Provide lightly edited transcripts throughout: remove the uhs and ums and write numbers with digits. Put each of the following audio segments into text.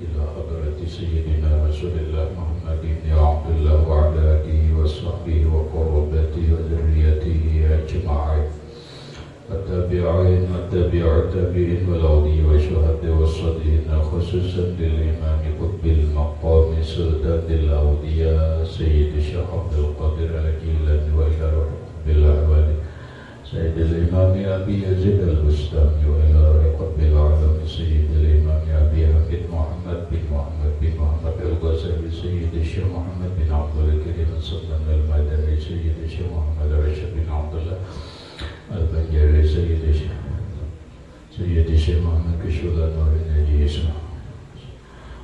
إلى حضرة سيدنا رسول الله محمد بن عبد الله وعلى آله وصحبه وقربته وذريته أجمعين والتابعين والتابعين والأولياء والشهداء والصالحين خصوصا للإمام قطب المقام سلطان الأولياء سيد الشيخ عبد القادر الجيلاني وإلى رب العالمين سيد الإمام أبي يزيد البستامي وإلى رب العالمين سيد الإمام أبي حميد محمد بن محمد الغزالي سيد الشيخ محمد بن عبد الكريم السلطان المدني سيد الشيخ محمد رشيد بن عبد الله البنجاري سيد الشيخ محمد كشولا نور النجيس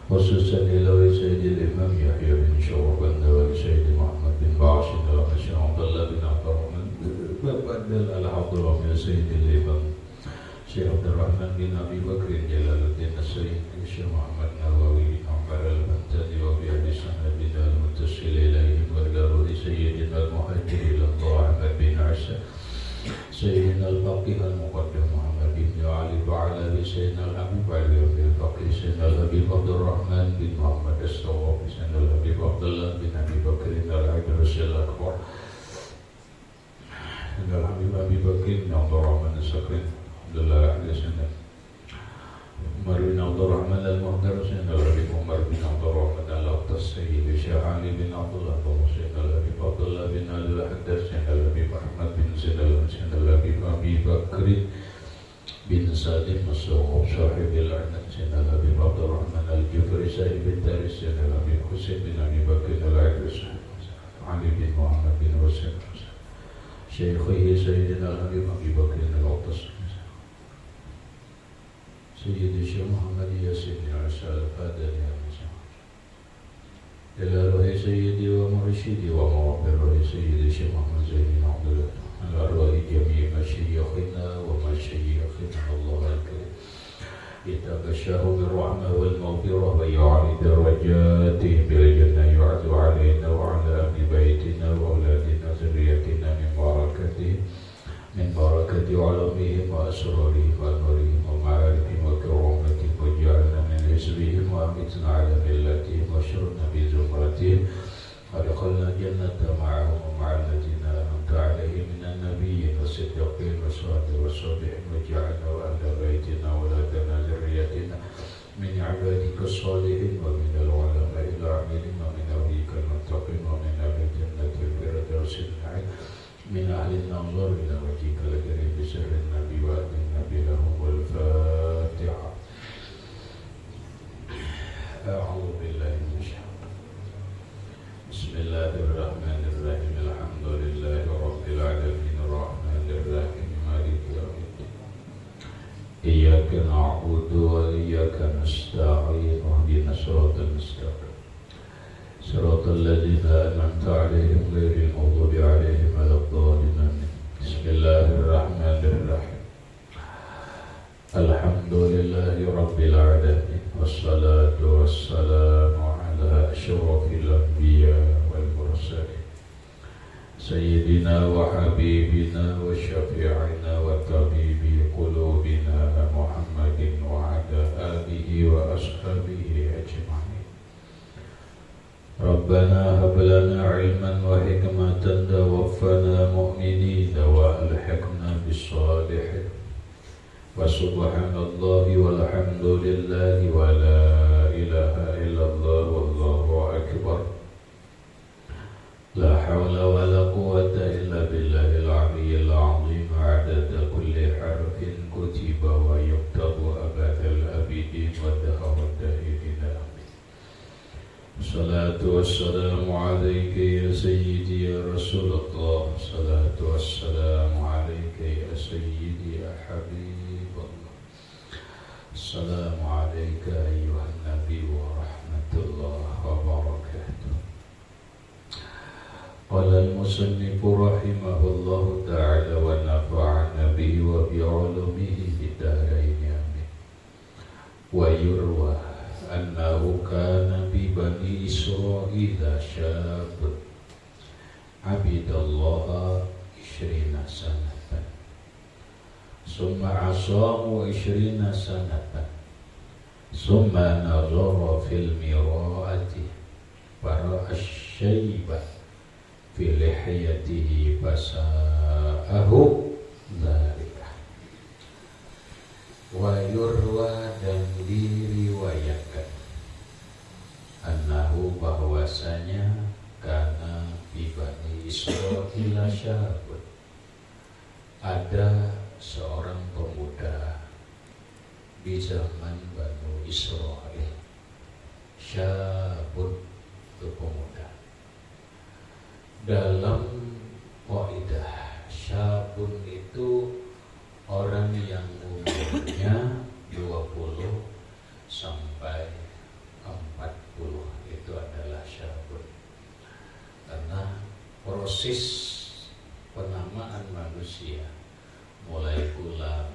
خصوصا إلى سيد الإمام يحيى بن شعوب وسيد محمد بن باشر وشيخ عبد الله بن عبد الرحمن بدل الحضرمي سيد الإمام شيخ عبد الرحمن بن أبي بكر جلال الدين السيد الشيخ محمد نووي عمر البنتاني وبأبي سندنا المتصل إليهم وإلى رؤي سيدنا المهاجر إلى الله أحمد بن عيسى سيدنا الفقيه المقدم محمد بن علي وعلى سيدنا الحبيب علي بن الفقيه سيدنا الحبيب عبد الرحمن بن محمد الصواب سيدنا الحبيب عبد الله بن أبي بكر العيدروس الأكبر سيدنا الحبيب أبي بكر بن عبد الرحمن الصقر عبد الله عليه سيدنا عمر بن عبد الرحمن المهدر سيدنا الحبيب عمر بن عبد الرحمن الأقدس سيد الشيخ علي بن عبد الله سيدنا الحبيب عبد الله بن علي الحدث سيدنا الحبيب أحمد بن سيدنا الحبيب أبي بكر بن سالم الصواب صاحب العنب سيدنا الحبيب عبد الرحمن الجفري صاحب الدارس سيدنا الحبيب حسين بن أبي بكر العيدروس علي بن محمد بن حسين شيخه سيدنا الحبيب أبي بكر الأقدس سيد الشيخ محمد ياسين عيسى الفاداني إلى روح سيدي ومرشدي وموقر روح سيدي الشيخ محمد زين بن عبد الله على روح جميع مشايخنا ومشايخنا الله الكريم يتغشاه بالرحمة والمغفرة ويعلي درجاتهم بالجنة يعد علينا وعلى أهل بيتنا وأولادنا ذريتنا من بركة علمهم وأسرارهم ونورهم ومعارفهم وكرامتهم واجعلنا من حزبهم وأمتنا على ملتهم واشرنا بزمرتهم وادخلنا الجنة معهم ومع الذين أنعمت عليهم من النبيين والصديقين والصالحين واجعلنا وأهل بيتنا وأولادنا ذريتنا من عبادك الصالحين ومن العلماء العاملين ومن أولياء المتقين ومن أهل الجنة الفردوس النعيم من أهل النظر إلى وجهك الكريم بسر النبي وأهل النبي لهم والفاتحة. أعوذ بالله من الشيطان. بسم الله الرحمن الرحيم. الحمد لله رب العالمين الرحمن الرحيم مالك يوم الدين. إياك نعبد وإياك نستعين اهدنا الصراط المستقيم صراط الذين أنعمت عليهم غير المغضوب عليهم ولا الضالين. بسم الله الرحمن الرحيم. الحمد لله رب العالمين والصلاة والسلام على أشرف الأنبياء والمرسلين سيدنا وحبيبنا وشفيعنا وطبيب قلوبنا محمد وعلى آله وأصحابه أجمعين. ربنا هب لنا علما وحكمة توفنا مؤمنين وألحقنا بالصالحين. وسبحان الله والحمد لله ولا إله إلا الله والله أكبر. لا حول ولا قوة إلا بالله العلي العظيم عدد كل حرف كتب ويكتب أبد الآبدين والدهر الداهرين آمين. الصلاة والسلام عليك يا سيدي يا رسول الله. الصلاة والسلام عليك يا سيدي يا حبيب الله. السلام عليك أيها النبي ورحمة الله وبركاته. قال المصنف رحمه الله تعالى ونفعنا به وبعلومه في الدارين آمين. ويروى أنه كان ببني إسرائيل شاب عبد الله 20 سنة ثم عصاه 20 سنة Summa nazara fil mira'ati fara'a asy-syaiba fi lihiyatihi fasa'ahu dzalika. Wa yurwa, dan diriwayatkan, annahu, bahwasanya, kana bi Bani Israil syabun, ada seorang pemuda di zaman Bani Israil. Syabun itu pemuda. Dalam kaidah, syabun itu orang yang umurnya 20 sampai 40, itu adalah syabun. Karena proses penamaan manusia mulai gulam,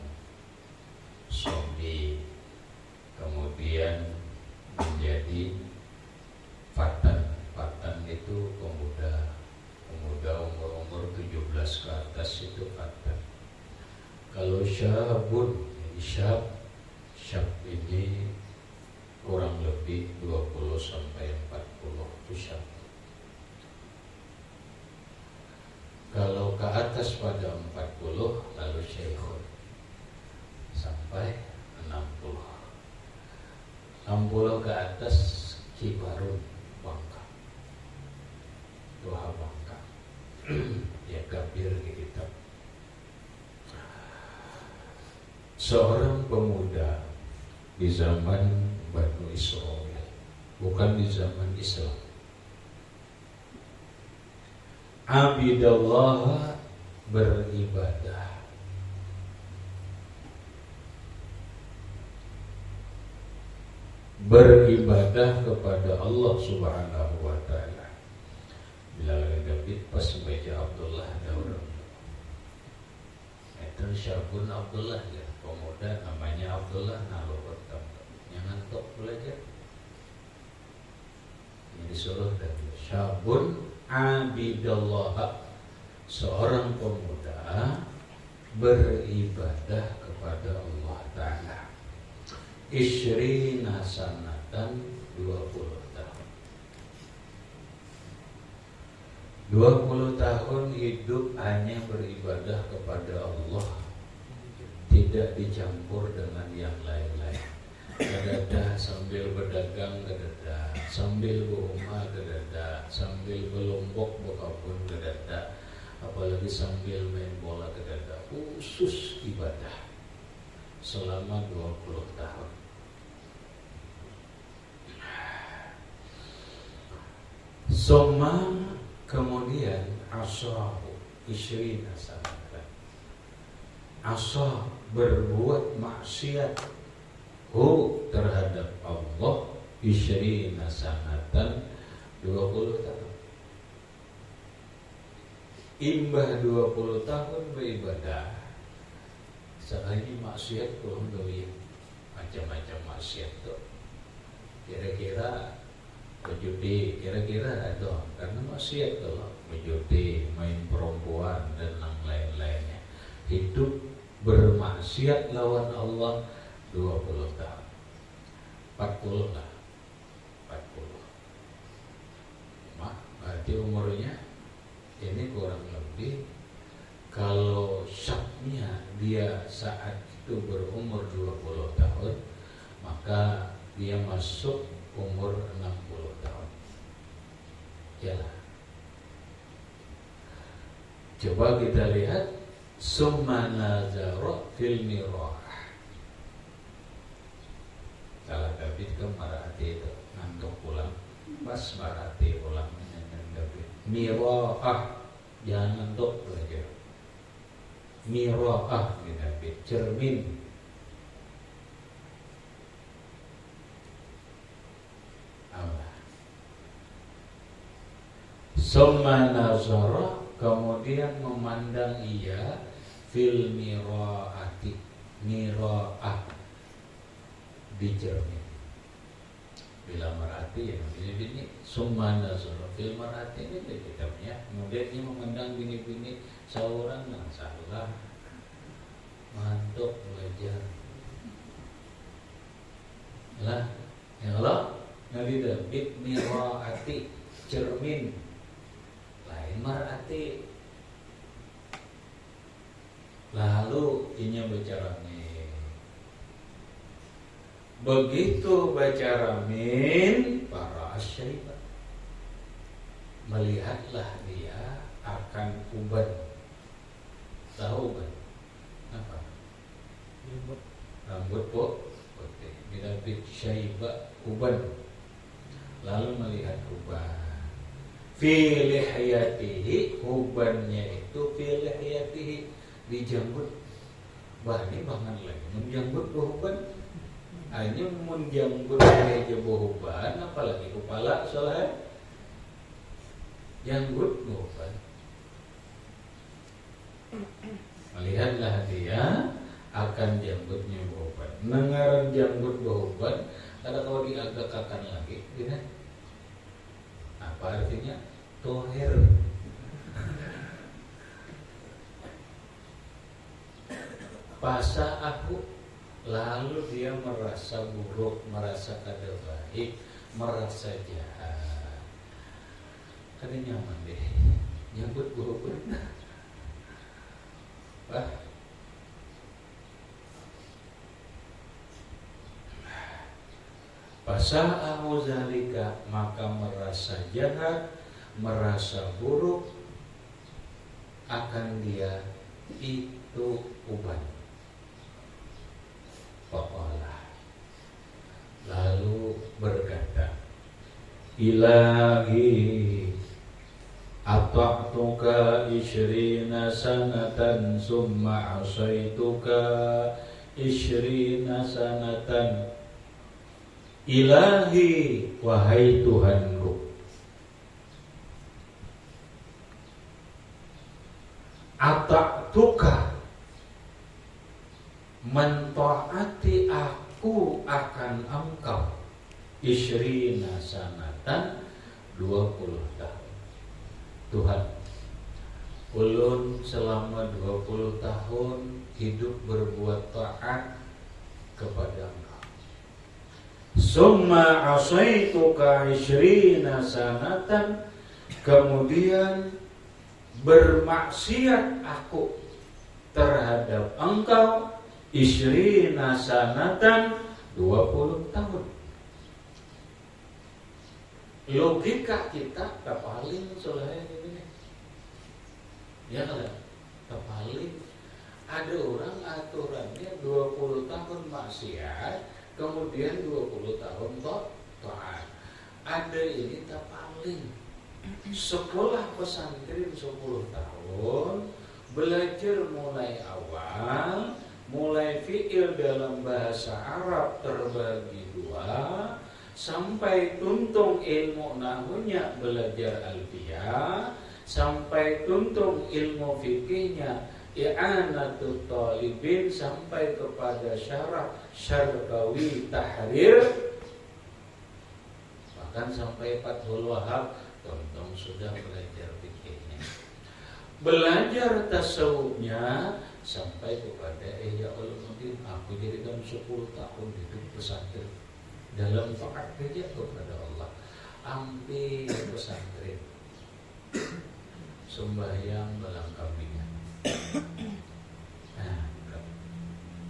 sobi, kemudian menjadi fatan. Fatan itu pemuda umur 17 ke atas, itu fatan. Kalau syabun, syab ini kurang lebih 20 sampai 40 itu syab. Kalau ke atas pada 40 lalu syekhun sampai 60. 60 ke atas kibarun, bangka. Doa bangka. Ya kabir kita. Seorang pemuda di zaman Bani Israil, bukan di zaman Islam. Abidallah, beribadah. Beribadah kepada Allah Subhanahu wa ta'ala. Bila David pas baca Abdullah Daud, itu syabun Abdullah, ya, pemuda namanya Abdullah, nalu bertemu. Yang ngantuk belajar ini disuruh dari syabun abidallah, seorang pemuda beribadah kepada Allah Ta'ala. Isyrina sanatan, 20 tahun. 20 tahun hidup hanya beribadah kepada Allah, tidak dicampur dengan yang lain-lain. Kadada sambil berdagang, kadada sambil berumah, kadada sambil berlombok berkebun, kadada apalagi sambil main bola, kadada. Khusus ibadah selama 20 tahun. Soma, kemudian asrahu isyrina sanatan. Asah, berbuat maksiat terhadap Allah, isyrina sanatan, 20 tahun. Imbah 20 tahun beribadah, sekali maksiat belum doyan. Macam-macam maksiat tuh. Kira-kira berjudi, kira-kira ada, karena maksiat tuh, berjudi, main perempuan dan yang lain-lainnya. Hidup bermaksiat lawan Allah 20 tahun. 40 lah. 40. Berarti umurnya ini kurang lebih, kalau syabnya dia saat itu berumur 20 tahun, maka dia masuk umur 60 tahun. Yalah. Coba kita lihat, summa nazara fil mirah. Salah David ke Marati itu ngantuk pulang, pas Marati pulang menyanyikan David. Mirah, jangan ngantuk belajar. Mirah di David, cermin. Allah. Summa nazara, kemudian memandang ia fil miraati, miraah, di cermin. Bila merhati ya bini-bini, summa nazara fil marhati ini di kitabnya. Kemudian dia memandang bini-bini seorang yang salah, mantuk belajar lah, cermin lain marati. Lalu inya baca ramin. Begitu baca ramin, para asyaibah melihatlah dia akan uban. Tahu kan? Apa? Rambut putih. Binabit syaibah uban. Lalu melihat uban. Fi lihyatihi, ubannya itu fi lihyatihi, dijambut. Bah ini bangan lagi menjambut uban. Hanya menjambut aja uban, apalagi kepala soalnya janggut uban. Melihatlah dia akan janggutnya uban. Nengaran janggut uban, ada kalau diagak-akan lagi, gini. Apa artinya? Toher. Pasah aku, lalu dia merasa buruk, merasa kada baik, merasa jahat. Kada nyaman deh, janggut uban. Fasa'ahu zalika, maka merasa jahat, merasa buruk akan dia itu uban. Faqala, lalu berkata, Ilahi ata'tuka ishrina sanatan summa asaituka ishrina sanatan. Ilahi, wahai Tuhanku, ata'tuka, mentaati aku akan engkau, ishrina sanatan, 20 tahun. Tuhan, ulun selama 20 tahun hidup berbuat taat kepada engkau. Summa asaituka ishrina sanatan, kemudian bermaksiat aku terhadap engkau ishrina sanatan, 20 tahun. Logika kita paling soalnya ini. Ya kan? Paling ada orang aturannya 20 tahun maksiat, kemudian 20 tahun taat. Ada ini tak paling sekolah pesantren 10 tahun, belajar mulai awal, mulai fi'il dalam bahasa Arab terbagi 2, sampai tuntung ilmu nahwunya belajar alfiyah, sampai tuntung ilmu fikihnya i'anatul talibin, sampai kepada syarah Syarqawi Tahrir, bahkan sampai Fathul Wahab, tonton sudah belajar fikihnya, belajar tasawufnya, sampai kepada ya ulumuddin, aku jadikan 10 tahun hidup pesantren dalam taat saja kepada Allah, hampir pesantren, sembahyang balang kambingan. Nah,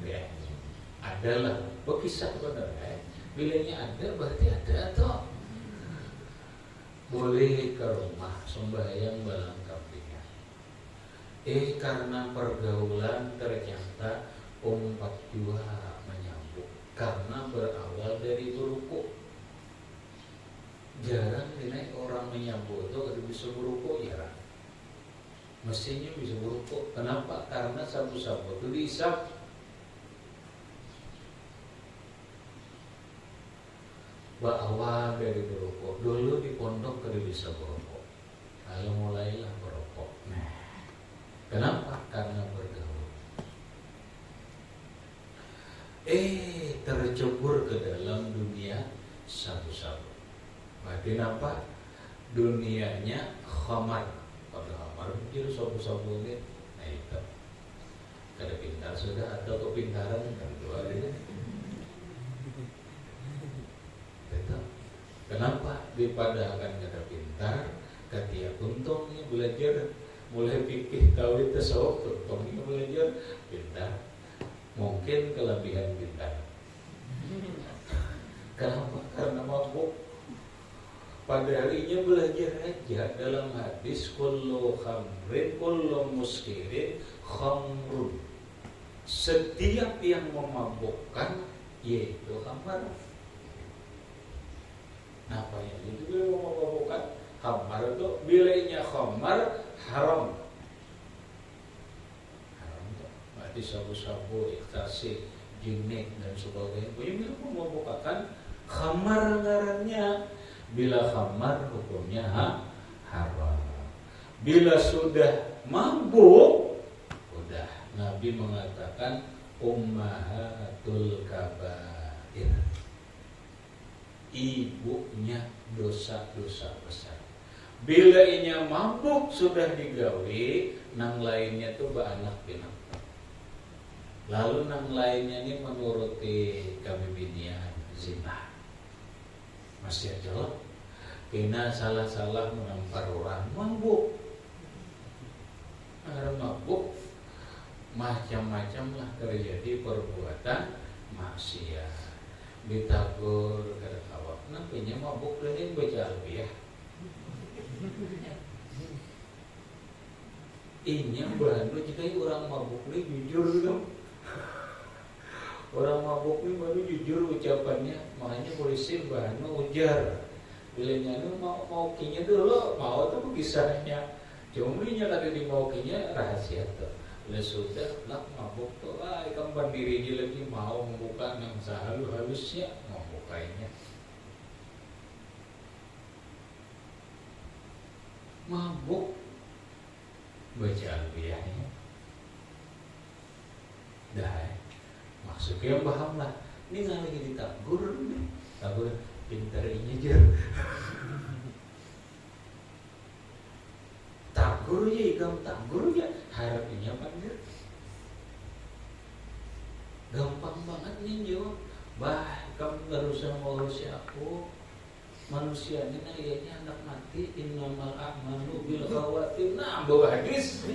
ya, adalah berkisah benar, bilanya ada berarti ada toh. Boleh ke rumah sembahyang balang kambingan. Karena pergaulan ternyata umpat jua menyambut, karena berawal dari berukuk. Jarang dinaik orang menyambut itu kalau bisa berukuk, jarang. Mestinya bisa berukuk. Kenapa? Karena sabu-sabu itu diisap. Berawal dari berukuk. Dulu di pondok kada bisa berukuk, lalu mulailah berukuk. Nah, kenapa? Karena bergaul. Tercebur ke dalam dunia sabu-sabu. Berarti apa? Dunianya khamar. Pada khamar mikir sabu-sabu ini. Nah itu, kada pintar sudah atau kepintaran kan dua ini. Itu. Kenapa? dipadahkan kada pintar, katia untungnya belajar mulai fikih tauhid tasawuf, untungnya belajar pintar. Mungkin kelebihan pintar. Kenapa? Karena mabuk. Pada harinya belajar aja dalam hadis kullu khamrin kullu muskirin khamrun. Setiap yang memabukkan yaitu khamar. Apa ya? Itu bila memabukkan khamar itu bilainya khamar haram. Haram itu. Berarti sabu-sabu, ekstasi, jinik dan sebagainya. Bila memabukkan khamar ngarannya. Bila khamar hukumnya haram. Bila sudah mabuk, udah Nabi mengatakan ummahatul kabair, ibunya dosa-dosa besar. Bila inya mabuk sudah digawe, nang lainnya tuh baanak pinak. Lalu nang lainnya ini menuruti kabibinian zina. Masih aja lah, kena salah-salah menampar orang mabuk. Karena mabuk macam-macam lah terjadi perbuatan maksiat. Ditagur kada kawak, nampaknya mabuk dan baca alfiah. Inya bantu jika orang mabuk ini jujur gitu. Orang mabuk ini baru jujur ucapannya, makanya polisi bahannya ujar. Bilangnya mau kinya dulu, mau tuh kisahnya. Cuma nya kata di mau kinya rahasia tuh. Udah sudah nak mabuk tuh, ikan bandiri dia lagi mau membuka yang sehalus-halusnya mau bukainya. Mabuk baca alfiahnya. Dah. Maksudnya yang paham lah. Ini nggak lagi ditagur nih. Tagur pintar ini aja. Tagur ya, ikam tagur ya. Harapinya apa enggak? Gampang banget nih jawab. Bah, kamu gak usah ngurusi aku. Manusia ini ayahnya anak mati. Innamal a'malu bil khawatir. Nah, bawa hadis.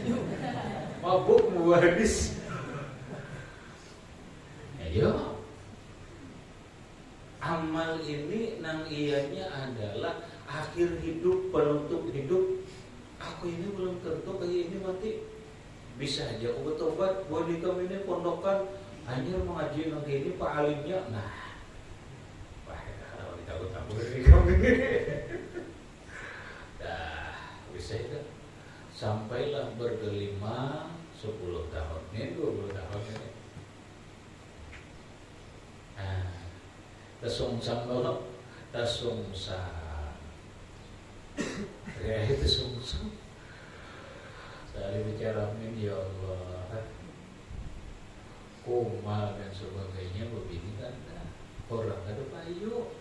Mabuk bawa hadis. Ayo, amal ini nang ianya adalah akhir hidup, penutup hidup. Aku ini belum tentu kayak ini mati. Bisa aja aku bertobat. Buat di kami ini pondokan hanya mengaji nang ini Pak Alimnya. Nah, wah, kalau ditakut-takut di kami. Dah, bisa itu. Sampailah bergelima 10 tahun ini, 20 tahun ini. Tasungsang kalau tasungsang ya itu sungsang saya bicara ini ya Allah kumal dan sebagainya begini kan orang ada payu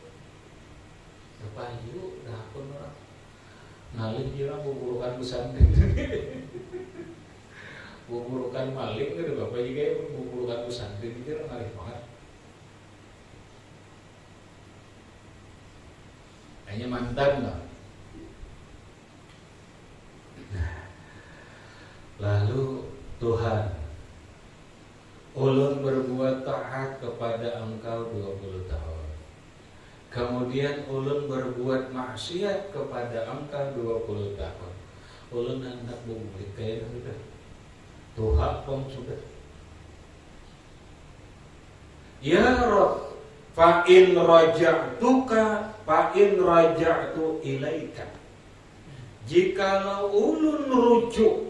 dah pun orang ngalih dia buburukan pesantren buburukan maling ada bapak juga buburukan pesantren dia ngalih banget. Hanya mantan lah. Lalu Tuhan, ulun berbuat taat kepada Engkau 20 tahun. Kemudian ulun berbuat maksiat kepada Engkau 20 tahun. Ulun hendak berbuat kayak sudah. Tuhan pun sudah. Ya Rabb, fa'in raja'tu ilaika. Jikalau ulun rujuk,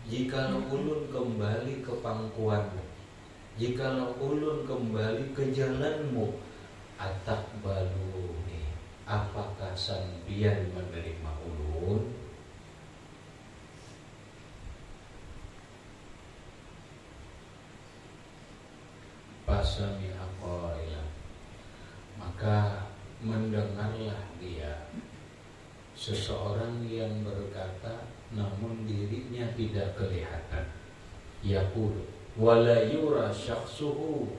jikalau ulun kembali ke pangkuanmu, jikalau ulun kembali ke jalanmu, atakbaluni, apakah sampian menerima ulun? Pasami aqailah, maka mendengarlah dia seseorang yang berkata namun dirinya tidak kelihatan. Yaqulu wala yura syakhsuhu,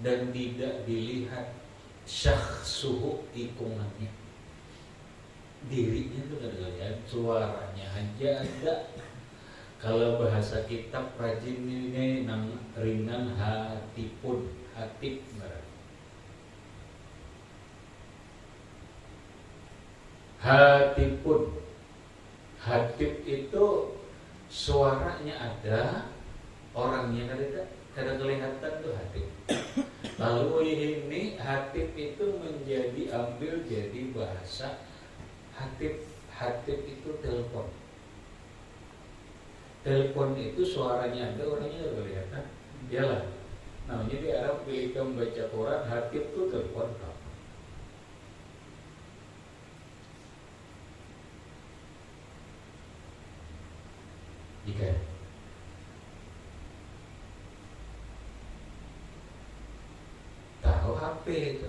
dan tidak dilihat syakhsuhu ikungannya, dirinya itu nggak dilihat, suaranya aja ada. Kalau bahasa kitab rajin ini nang ringan hatipun, hatip berarti. Hatipun, hatip itu suaranya ada, orangnya kada kelihatan tuh hatip. Lalu ini hatip itu ambil jadi bahasa hatip. Hatip itu telepon. Telepon itu suaranya ada, orangnya nggak kelihatan. Iyalah. Namanya di Arab ketika membaca Quran, hatip itu telepon. Jika tahu HP itu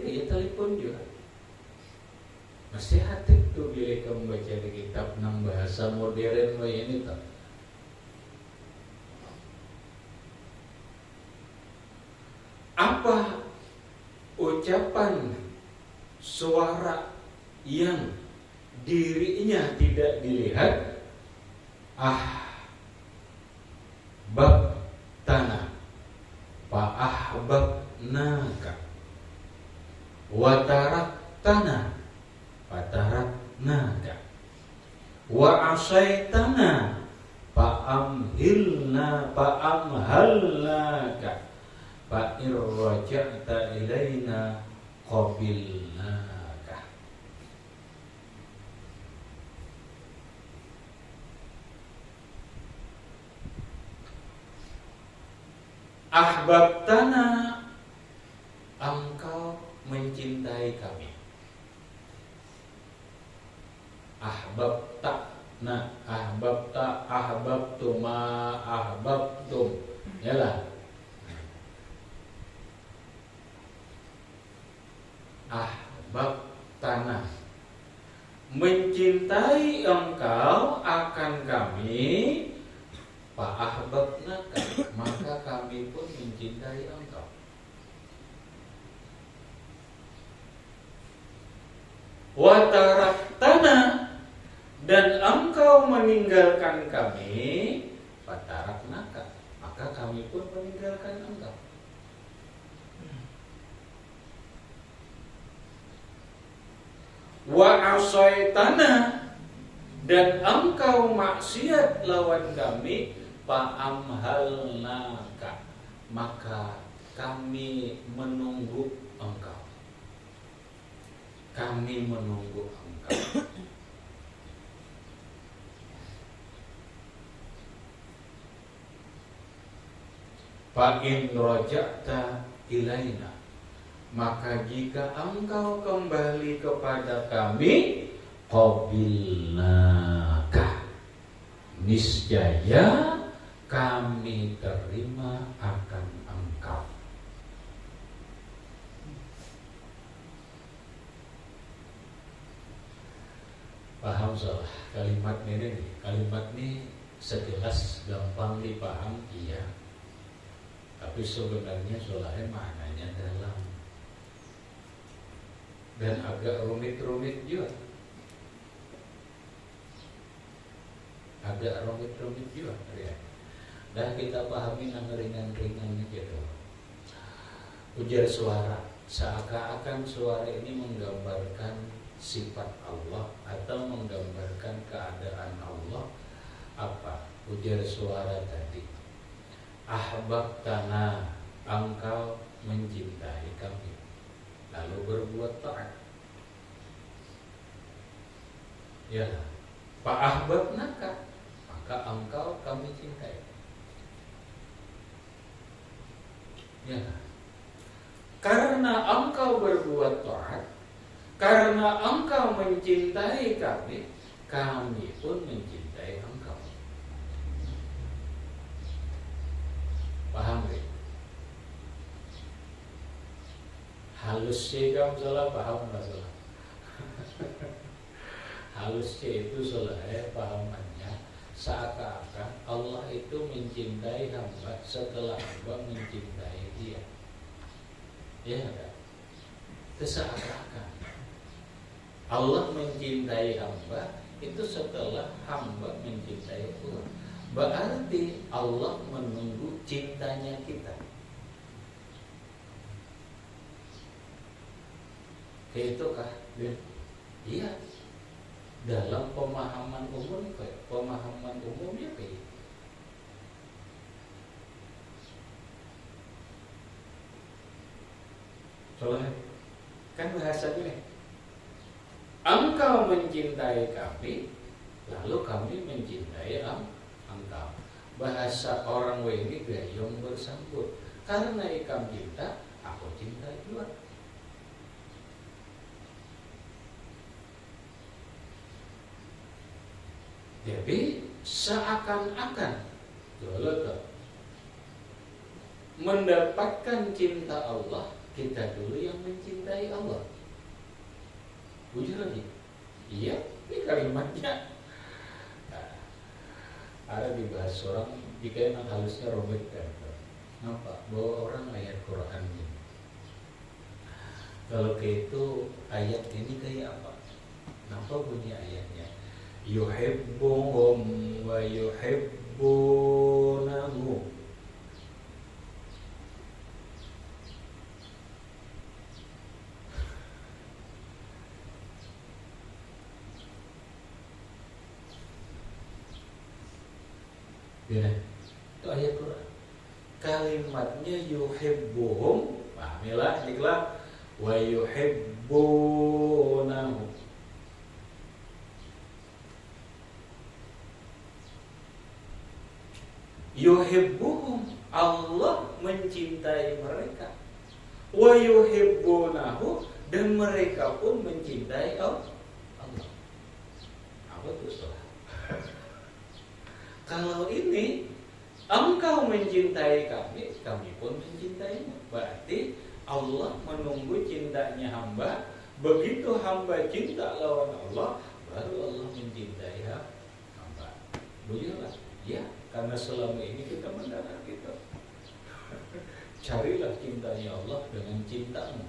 ya telepon juga. Mesti hatip tuh bila kamu baca di kitab nang bahasa modern ini tak. Apa ucapan suara yang dirinya tidak dilihat? Ahbab tanah fa'ahbabnaka watarak tanah fataraknaka wa asaitana fa'amhalnaka fa'ir raja'ta ilaina qabilnaka. Ahbabtana, engkau mencintai kami. Ahbabtana, ahbabtuma, ahbabtum. Yalah. Ahbabtana, mencintai engkau akan kami. Fa'ahbabnaka, maka kami pun mencintai engkau. Wa taraktana, dan engkau meninggalkan kami. Fataraknaka, maka kami pun meninggalkan engkau. Wa asaitana, dan engkau maksiat lawan kami. Fa'amhalnaka, maka kami menunggu engkau. Kami menunggu engkau. Fa'in raja'ta ilaina, maka jika engkau kembali kepada kami, qabilnaka, niscaya kami terima akan engkau. Paham salah kalimat ini? Kalimat ini sejelas gampang dipaham, iya. Tapi sebenarnya solahnya maknanya dalam dan agak rumit-rumit juga. Agak rumit-rumit juga, ya. Dan kita pahami yang ringan-ringan gitu. Ujar suara, seakan-akan suara ini menggambarkan sifat Allah atau menggambarkan keadaan Allah. Apa? Ujar suara tadi, ahbabtana, engkau mencintai kami, lalu berbuat taat. Ya, fa'ahbabnaka, maka engkau kami cintai. Ya, karena engkau berbuat taat, karena engkau mencintai kami, kami pun mencintai engkau. Paham gak? Halus sih kamu salah paham nggak salah? Halus sih itu salah pahamannya. Seakan-akan Allah itu mencintai hamba setelah hamba mencintai dia. Ya kan? Seakan-akan Allah mencintai hamba itu setelah hamba mencintai Allah. Berarti Allah menunggu cintanya kita. Kayak itu kah? Iya. Dalam pemahaman umumnya kayak itu. Soalnya kan bahasanya, engkau mencintai kami, lalu kami mencintai engkau. Bahasa orang Wengi gayung bersambut. Karena ikam cinta, aku cinta juga. Jadi seakan-akan mendapatkan cinta Allah, kita dulu yang mencintai Allah. Bujur lagi. Iya, ini kalimatnya. Nah, ada dibahas orang jika yang halusnya robek kan. Nampak bahwa orang ayat Quran ini. Kalau kayak itu ayat ini kayak apa? Nampak bunyi ayatnya. Yuhibbuhum wa yuhibbunahu. Ya, itu ayat Quran. Kalimatnya yuhibbuhum, pahamilah, ikhlas, wa yuhibbunahu. Yuhibbuhum, Allah mencintai mereka. Wa yuhibbunahu, dan mereka pun mencintai Allah. Apa itu salah? Kalau ini engkau mencintai kami, kami pun mencintaimu. Berarti Allah menunggu cintanya hamba. Begitu hamba cinta lawan Allah, baru Allah mencintai hamba. Bujurlah, ya. Karena selama ini kita mendarat gitu. Carilah cintanya Allah dengan cintamu.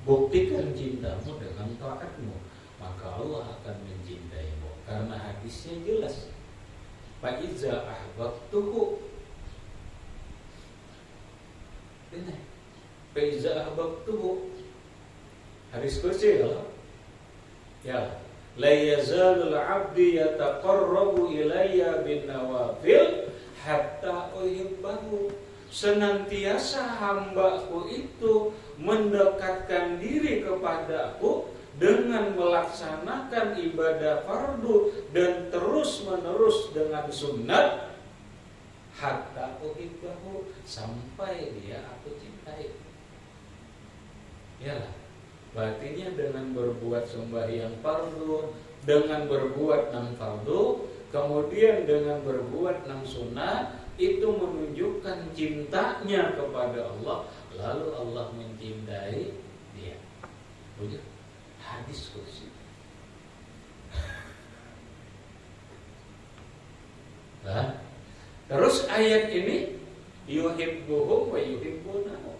Buktikan cintamu dengan taatmu, maka Allah akan mencintaimu. Karena hadisnya jelas. Fa iza ahbabtuhu. Ini. Fa iza ahbabtuhu. Hadis kursi ya. Ya. La yazalul 'abdi yataqarrabu ilayya bin nawafil hatta uhibbahu. Senantiasa hambaku itu mendekatkan diri kepadaku dengan melaksanakan ibadah fardu dan terus menerus dengan sunat hatta uhibbahu, sampai dia aku cintai. Ya, berartinya dengan berbuat sembahyang fardu, dengan berbuat non fardu, kemudian dengan berbuat non sunat, itu menunjukkan cintanya kepada Allah, lalu Allah mencintai dia. Begitu. Hadis kursi. Nah, terus ayat ini yuhibbuhum wa yuhibbunahu.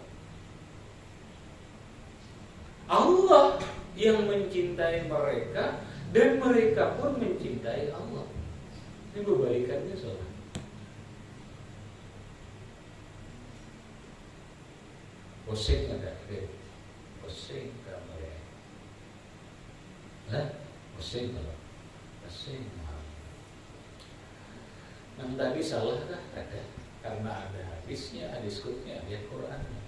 Allah yang mencintai mereka dan mereka pun mencintai Allah. Ini berbalikannya salah. Pusing ada, pusing kamu ya. Pusing kalau, pusing. Yang tadi salah kah? Ada, karena ada hadisnya, hadis kutnya, ayat Qurannya.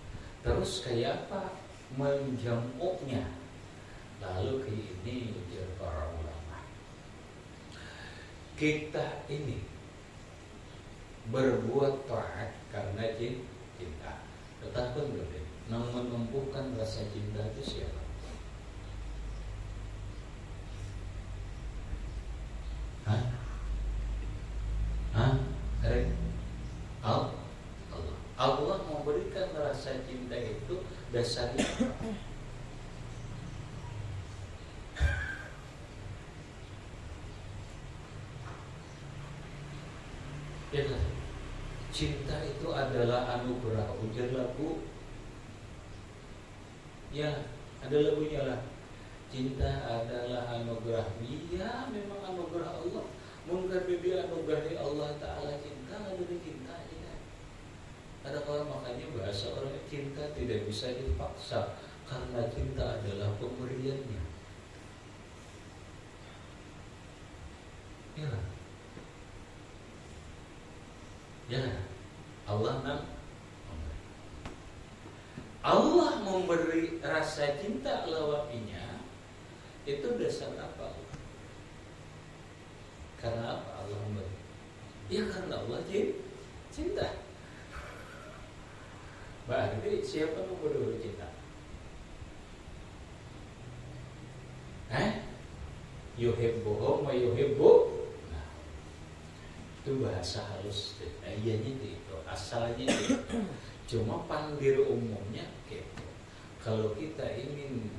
Terus kayak apa menjamuknya? Lalu ke ini ujar para ulama. Kita ini berbuat taat karena cinta. Tetapi berbeda. Yang menumbuhkan rasa cinta itu siapa? Allah memberikan rasa cinta itu dasarnya apa? Ya, cinta itu adalah anugerah. Ujar lagu Ya, ada lagunya lah. Cinta adalah anugerah. Iya, memang anugerah Allah. Mungkin dia anugerah Allah Ta'ala cinta, ada cinta aja. Ada kalau makanya bahasa orang cinta tidak bisa dipaksa, karena cinta adalah pemberiannya. Ya, ya, Allah memberi rasa cinta lawakinya. Itu dasar apa? Karena apa Allah memberi? Ya karena Allah cinta. Berarti siapa yang memberi cinta? Yuhibbuhum wa yuhibbu. Nah, itu bahasa halus. Iyanya itu asalnya itu. Cuma pandir umumnya gitu. Kalau kita ingin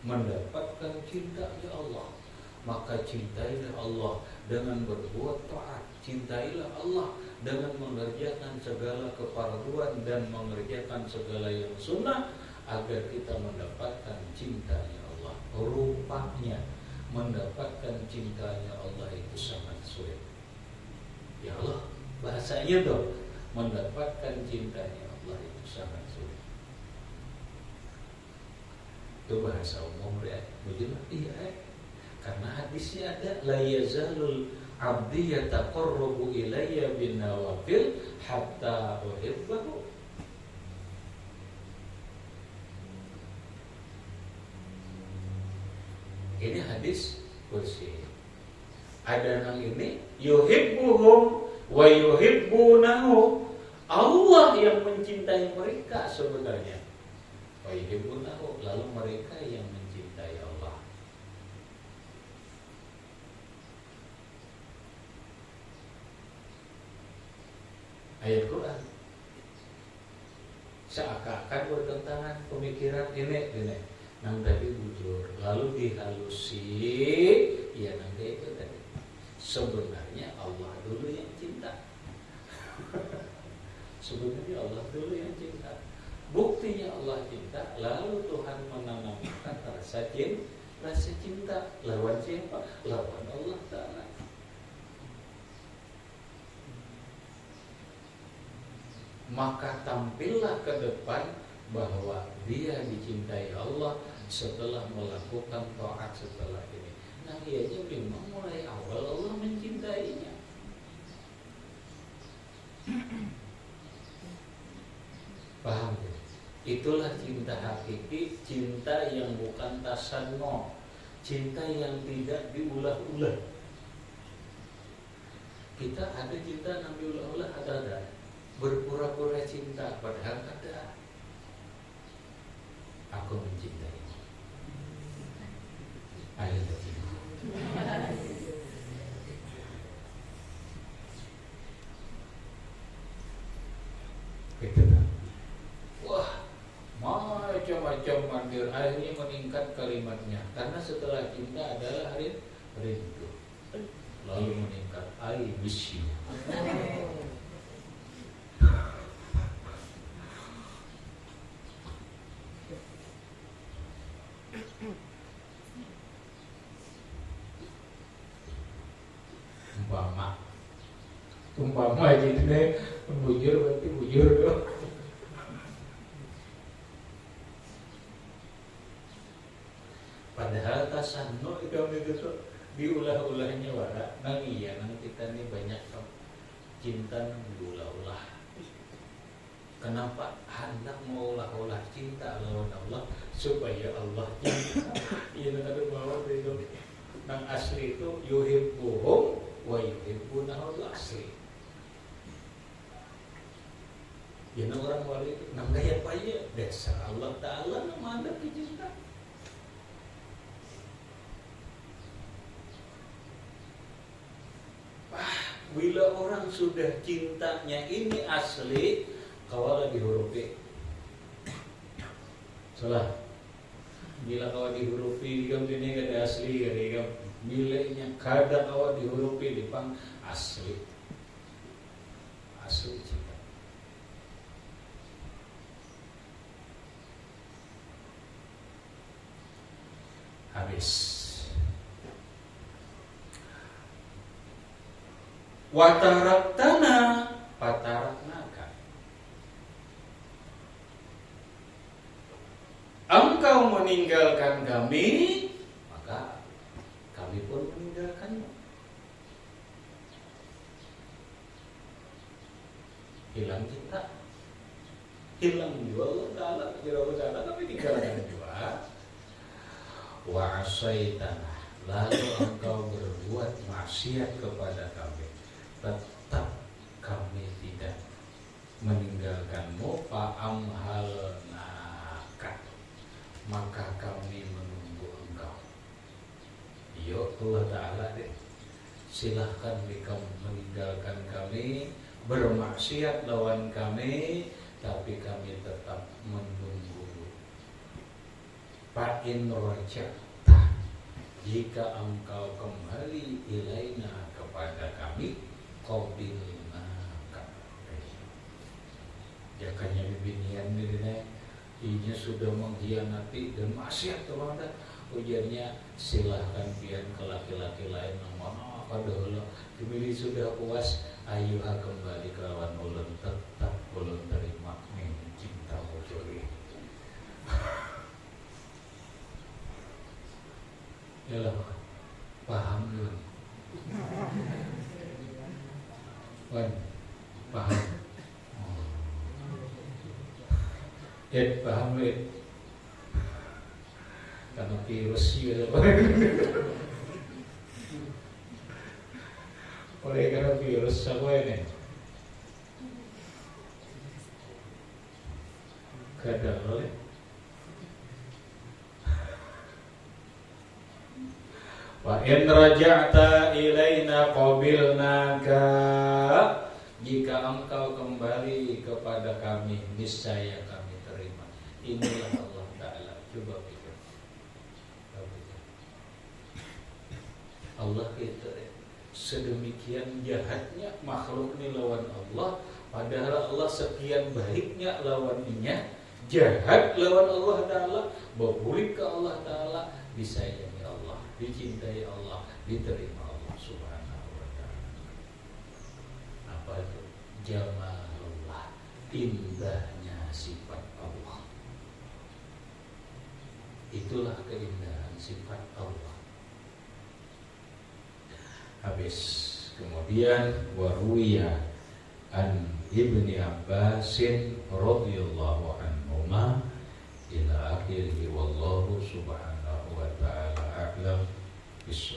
mendapatkan cintanya Allah, maka cintailah Allah dengan berbuat taat. Cintailah Allah dengan mengerjakan segala kefarduan dan mengerjakan segala yang sunnah, agar kita mendapatkan cintanya Allah. Rupanya mendapatkan cintanya Allah itu sangat sulit. Ya Allah, bahasanya dong, mendapatkan cintanya Allah itu sangat sulit. Itu bahasa umum ya. Begitu? Iya. Karena hadisnya ada, la yazalul abdi yataqarrabu ilayya bin nawafil hatta uhibbahu. Ini hadis kursi. Ada yang ini yuhibbuhum wa yuhibbunahu. Allah yang mencintai mereka sebenarnya. Wa yuhibbunahu, lalu mereka yang mencintai Allah. Ayat Quran seakan-akan bertentangan pemikiran ini. Nang tadi bujur, lalu dihalusi, ya nanti itu tadi. Sebenarnya Allah dulu yang cinta. Sebenarnya Allah dulu yang cinta. Buktinya Allah cinta, lalu Tuhan menanamkan rasa cinta. Lawan siapa? Lawan Allah Ta'ala. Maka tampillah ke depan bahwa dia dicintai Allah setelah melakukan taat setelah ini. Nah, ianya memang mulai awal Allah mencintainya. Paham ya? Itulah cinta hakiki, cinta yang bukan tasanno, cinta yang tidak diulah-ulah. Kita ada cinta yang diulah-ulah, ada berpura-pura cinta, padahal ada. Aku mencintai. Ayo kita. Wah, macam-macam mandir. Akhirnya meningkat kalimatnya. Karena setelah cinta adalah rindu. Lalu meningkat I wish you. Umpama aja ini bujur berarti bujur dong. Padahal tasanno itu diulah-ulahnya wara. Nang iya, nang kita nih banyak cinta nang diulah-ulah. Kenapa hendak mau ulah-ulah cinta lawan Allah supaya Allah cinta? Iya, nang ada bawa itu. Nang asli itu yuhibbuhum wa yuhibbunahu asli. Ya orang wali itu nang gaya paya dasar Allah Ta'ala nama anda cinta. Bila orang sudah cintanya ini asli, kawala dihurufi. Salah. Bila kawala dihurufi, ikam ini kada asli, kada ikam. Bilanya kada kawala dihurufi, dipang asli. Asli cinta. habis. Wa taraktana pataraknaka. Engkau meninggalkan kami, maka kami pun meninggalkanmu. Hilang kita, hilang juga Allah Ta'ala, kami tinggalkan juga. Wa asaitana, lalu engkau berbuat maksiat kepada kami, tetap kami tidak meninggalkanmu. Fa'amhalnaka, maka kami menunggu engkau. Yuk Allah Ta'ala deh, silahkan kamu meninggalkan kami, bermaksiat lawan kami, tapi kami tetap menunggu. Fa'in raja'ta, jika engkau kembali ilaina kepada kami, qabilnaka. Jakanya bibinian ini inya sudah mengkhianati dan maksiat kepada ujarnya, silahkan pian ke laki-laki lain yang mana padahal kami sudah puas, ayuha kembali ke lawan ulun, tetap ulun terima nih cinta bocori. Yalah, paham belum? Wan, paham? Paham belum? Karena virus juga oleh karena virus apa ini? Kadang oleh wa in raja'ta ilaina qabilnaka, jika engkau kembali kepada kami, niscaya kami terima. Inilah Allah Ta'ala. Coba pikir. Allah itu sedemikian jahatnya makhluk ini lawan Allah, padahal Allah sekian baiknya lawannya, jahat lawan Allah Ta'ala, berbulik ke Allah Ta'ala, disayangi Allah, dicintai Allah, diterima Allah Subhanahu wa Ta'ala. Apa itu? Jamalullah, indahnya sifat Allah. Itulah keindahan sifat Allah. Habis. Kemudian waruya an Ibni Abbasin radhiyallahu anhuma ila akhirih, wallahu subhanahu wa ta'ala a'lam bis